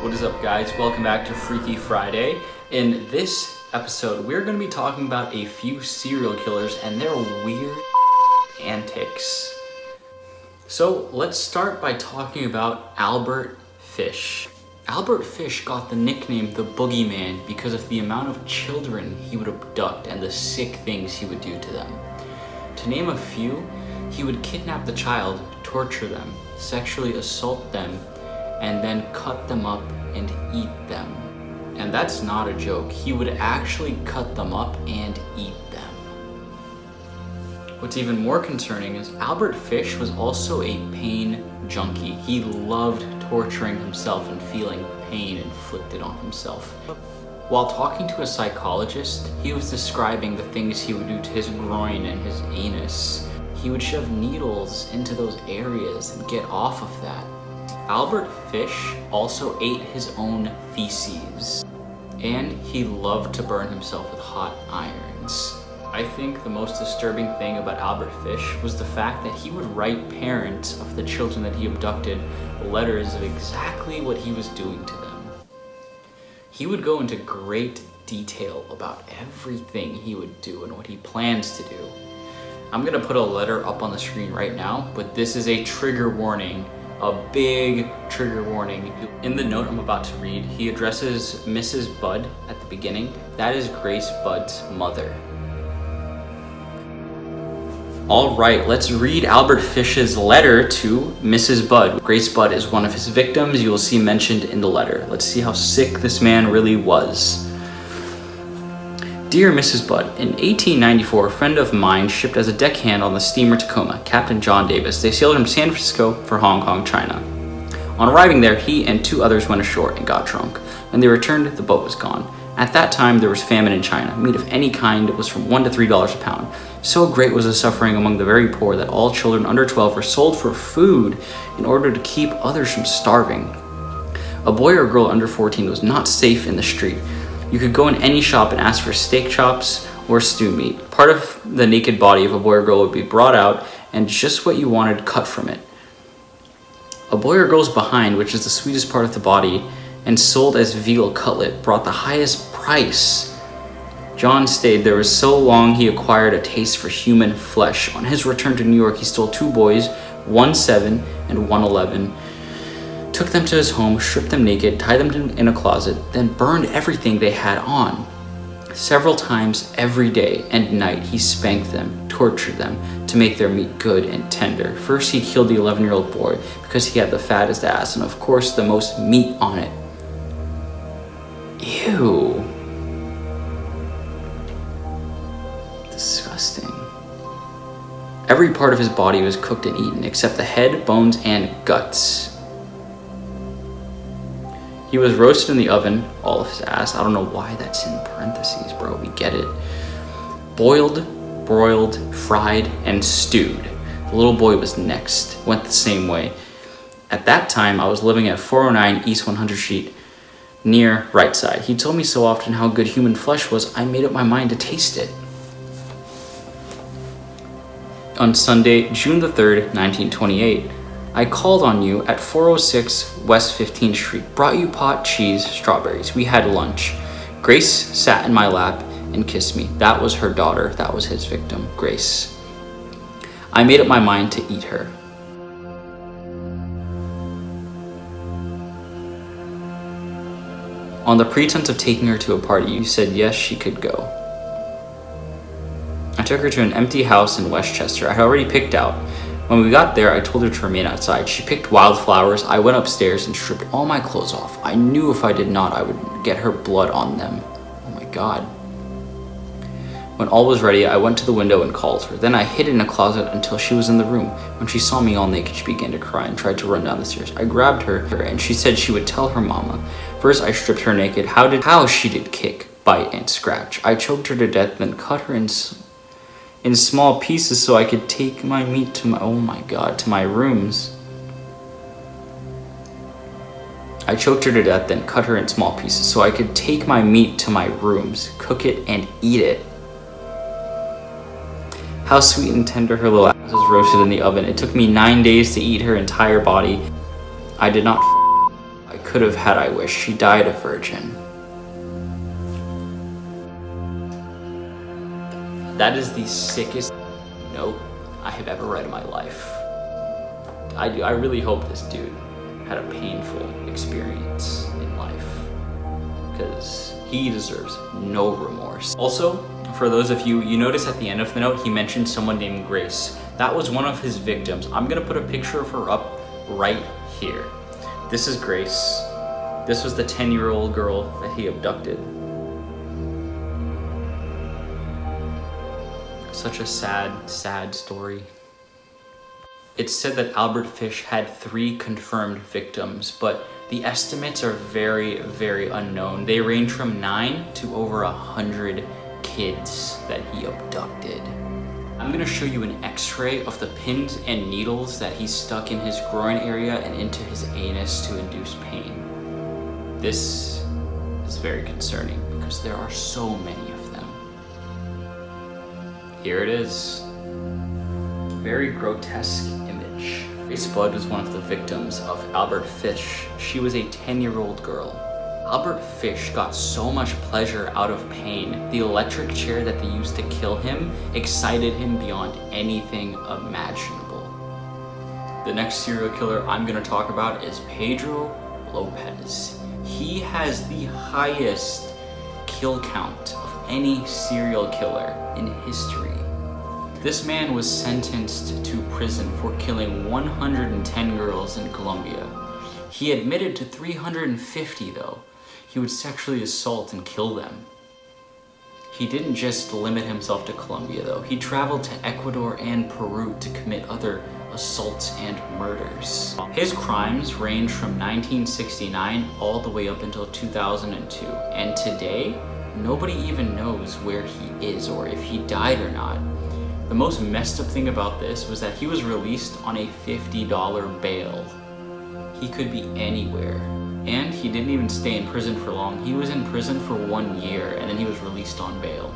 What is up, guys? Welcome back to Freaky Friday. In this episode, we're going to be talking about a few serial killers and their weird antics. So let's start by talking about Albert Fish. Albert Fish got the nickname the Boogeyman because of the amount of children he would abduct and the sick things he would do to them. To name a few, he would kidnap the child, torture them, sexually assault them, and then cut them up and eat them. And that's not a joke. He would actually cut them up and eat them. What's even more concerning is Albert Fish was also a pain junkie. He loved torturing himself and feeling pain inflicted on himself. While talking to a psychologist, he was describing the things he would do to his groin and his anus. He would shove needles into those areas and get off of that. Albert Fish also ate his own feces, and he loved to burn himself with hot irons. I think the most disturbing thing about Albert Fish was the fact that he would write parents of the children that he abducted letters of exactly what he was doing to them. He would go into great detail about everything he would do and what he plans to do. I'm gonna put a letter up on the screen right now, but this is a trigger warning. A big trigger warning. In the note I'm about to read, he addresses Mrs. Budd at the beginning. That is Grace Budd's mother. All right, let's read Albert Fish's letter to Mrs. Budd. Grace Budd is one of his victims you will see mentioned in the letter. Let's see how sick this man really was. Dear Mrs. Budd, in 1894, a friend of mine shipped as a deckhand on the steamer Tacoma, Captain John Davis. They sailed from San Francisco for Hong Kong, China. On arriving there, he and two others went ashore and got drunk. When they returned, the boat was gone. At that time, there was famine in China. Meat of any kind was from $1 to $3 a pound. So great was the suffering among the very poor that all children under 12 were sold for food in order to keep others from starving. A boy or girl under 14 was not safe in the street. You could go in any shop and ask for steak chops or stew meat. Part of the naked body of a boy or girl would be brought out and just what you wanted cut from it. A boy or girl's behind, which is the sweetest part of the body, and sold as veal cutlet, brought the highest price. John stayed there was so long he acquired a taste for human flesh. On his return to New York, he stole two boys, one 7 and one 11. Took them to his home, stripped them naked, tied them in a closet, then burned everything they had on. Several times every day and night he spanked them, tortured them to make their meat good and tender. First he killed the 11-year-old boy because he had the fattest ass and of course the most meat on it. Ew. Disgusting. Every part of his body was cooked and eaten except the head, bones, and guts. He was roasted in the oven, all of his ass. I don't know why that's in parentheses, bro. We get it. Boiled, broiled, fried, and stewed. The little boy was next. Went the same way. At that time, I was living at 409 East 100th Street, near Right Side. He told me so often how good human flesh was, I made up my mind to taste it. On Sunday, June the 3rd, 1928, I called on you at 406 West 15th Street, brought you pot, cheese, strawberries. We had lunch. Grace sat in my lap and kissed me. That was her daughter. That was his victim, Grace. I made up my mind to eat her. On the pretense of taking her to a party, you said yes, she could go. I took her to an empty house in Westchester I had already picked out. When we got there, I told her to remain outside. She picked wildflowers. I went upstairs and stripped all my clothes off. I knew if I did not, I would get her blood on them. Oh my God. When all was ready, I went to the window and called her. Then I hid in a closet until she was in the room. When she saw me all naked, she began to cry and tried to run down the stairs. I grabbed her and she said she would tell her mama. First, I stripped her naked. How she did kick, bite, and scratch. I choked her to death, then cut her in small pieces so I could take my meat to my rooms. I choked her to death, then cut her in small pieces so I could take my meat to my rooms, cook it, and eat it. How sweet and tender her little ass was roasted in the oven. It took me 9 days to eat her entire body. I did not I could have had I wished she died a virgin. That is the sickest note I have ever read in my life. I really hope this dude had a painful experience in life, because he deserves no remorse. Also, for those of you, you notice at the end of the note, he mentioned someone named Grace. That was one of his victims. I'm gonna put a picture of her up right here. This is Grace. This was the 10-year-old girl that he abducted. Such a sad, sad story. It's said that Albert Fish had 3 confirmed victims, but the estimates are very, very unknown. They range from 9 to over 100 kids that he abducted. I'm gonna show you an x-ray of the pins and needles that he stuck in his groin area and into his anus to induce pain. This is very concerning because there are so many of them. Here it is. Very grotesque image. Grace Budd was one of the victims of Albert Fish. She was a 10-year-old girl. Albert Fish got so much pleasure out of pain. The electric chair that they used to kill him excited him beyond anything imaginable. The next serial killer I'm gonna talk about is Pedro Lopez. He has the highest kill count of any serial killer in history. This man was sentenced to prison for killing 110 girls in Colombia. He admitted to 350 though. He would sexually assault and kill them. He didn't just limit himself to Colombia though. He traveled to Ecuador and Peru to commit other assaults and murders. His crimes range from 1969 all the way up until 2002. And today, nobody even knows where he is or if he died or not. The most messed up thing about this was that he was released on a $50 bail. He could be anywhere. And he didn't even stay in prison for long. He was in prison for 1 year and then he was released on bail.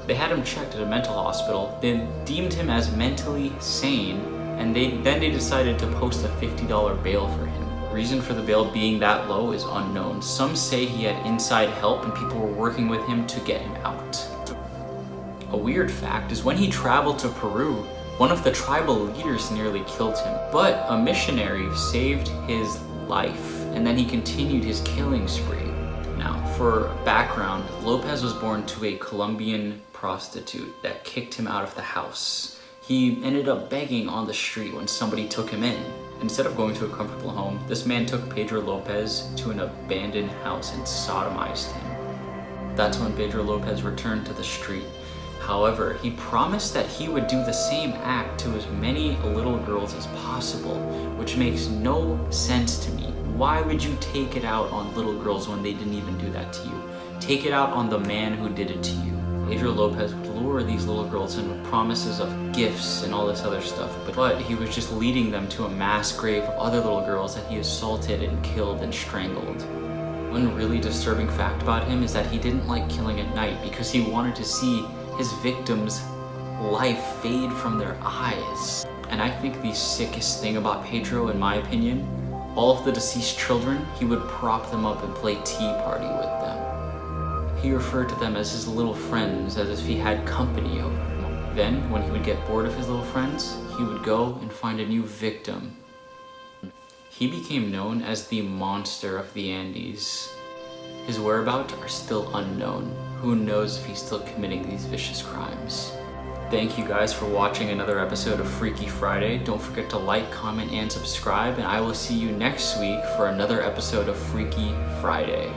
They had him checked at a mental hospital. They deemed him as mentally sane, and then they decided to post a $50 bail for him. The reason for the bail being that low is unknown. Some say he had inside help and people were working with him to get him out. A weird fact is when he traveled to Peru, one of the tribal leaders nearly killed him, but a missionary saved his life, and then he continued his killing spree. Now, for background, Lopez was born to a Colombian prostitute that kicked him out of the house. He ended up begging on the street when somebody took him in. Instead of going to a comfortable home, this man took Pedro Lopez to an abandoned house and sodomized him. That's when Pedro Lopez returned to the street. However, he promised that he would do the same act to as many little girls as possible, which makes no sense to me. Why would you take it out on little girls when they didn't even do that to you? Take it out on the man who did it to you. Pedro Lopez would lure these little girls in with promises of gifts and all this other stuff, but he was just leading them to a mass grave of other little girls that he assaulted and killed and strangled. One really disturbing fact about him is that he didn't like killing at night because he wanted to see his victims' life fade from their eyes. And I think the sickest thing about Pedro, in my opinion, all of the deceased children, he would prop them up and play tea party with them. He referred to them as his little friends, as if he had company over them. Then, when he would get bored of his little friends, he would go and find a new victim. He became known as the Monster of the Andes. His whereabouts are still unknown. Who knows if he's still committing these vicious crimes. Thank you guys for watching another episode of Freaky Friday. Don't forget to like, comment, and subscribe, and I will see you next week for another episode of Freaky Friday.